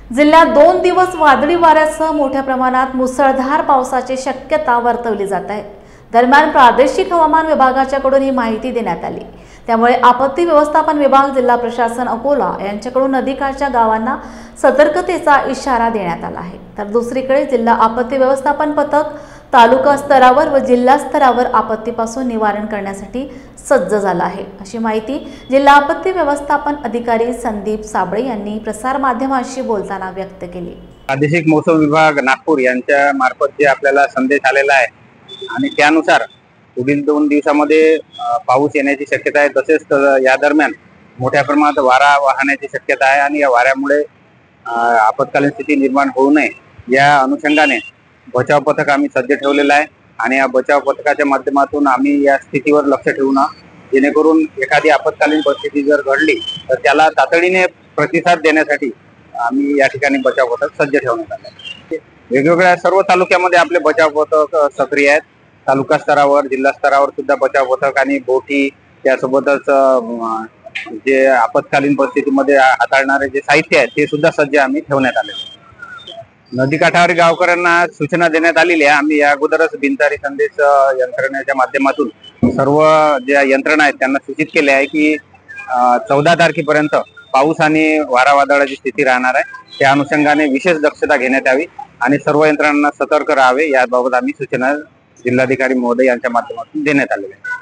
जिल्ह्यात 2 दिवस वादळी वाऱ्यासह मोठ्या प्रमाणात मुसळधार पावसाची शक्यता वर्तवली जात आहे। दरम्यान प्रादेशिक हवामान विभागाच्याकडून ही माहिती देण्यात आली। त्यामुळे आपत्ती व्यवस्थापन विभाग, जिल्हा प्रशासन अकोला यांच्याकडून नदीकाठच्या गावांना सतर्कतेचा इशारा देण्यात आला आहे। तर दुसरीकडे जिल्हा आपत्ती व्यवस्थापन पथक तालुका स्तरावर व जिल्हा स्तरावर आपत्तीपासून निवारण करण्यासाठी सज्ज झाला आहे, अशी माहिती जिल्हा आपत्ती व्यवस्थापन अधिकारी संदीप साबळे यांनी प्रसार माध्यमांशी बोलताना व्यक्त केली। प्रादेशिक मौसम विभाग नागपूर यांच्या मार्फत जे आपल्याला संदेश आलेला आहे आणि त्यानुसार पुढील 2 दिवसांमध्ये पाऊस येण्याची शक्यता आहे। तसेच या दरम्यान मोठ्या प्रमाणात वारा वाहण्याची शक्यता आहे आणि या वाऱ्यामुळे आपत्कालीन स्थिती निर्माण होऊ नये या अनुषंगाने बचाव पथक आम्ही सज्ज ठेवलेला आहे आणि या बचाव पथकाच्या माध्यमातून आम्ही या स्थितीवर लक्ष ठेवून जेणेकरून एखादी आपत्कालीन परिस्थिती जर घडली तर त्याला तातडीने प्रतिसाद देण्यासाठी आम्ही या ठिकाणी बचाव पथक सज्ज ठेवण्यात आले आहे। वेगवेगळ्या सर्व तालुक्यामध्ये आपले बचाव पथक सक्रिय आहेत। तालुका स्तरावर, जिल्हा स्तरावर सुद्धा बचाव पथक आणि बोटी, त्यासोबतच जे आपत्कालीन परिस्थितीमध्ये हाताळणारे जे साहित्य आहे ते सुद्धा सज्ज आम्ही ठेवण्यात आले आहे। नदीकाठावरील गावकऱ्यांना सूचना देण्यात आलेली आहे। आम्ही या अगोदरच बिनतारी संदेश यंत्रणेच्या माध्यमातून सर्व ज्या यंत्रणा आहेत त्यांना सूचित केले आहे की 14 तारखेपर्यंत पाऊस आणि वारा वादळाची स्थिती राहणार आहे। त्या अनुषंगाने विशेष दक्षता घेण्यात यावी आणि सर्व यंत्रणांना सतर्क राहावे याबाबत आम्ही सूचना जिल्हाधिकारी महोदय यांच्या माध्यमातून देण्यात आलेल्या आहेत।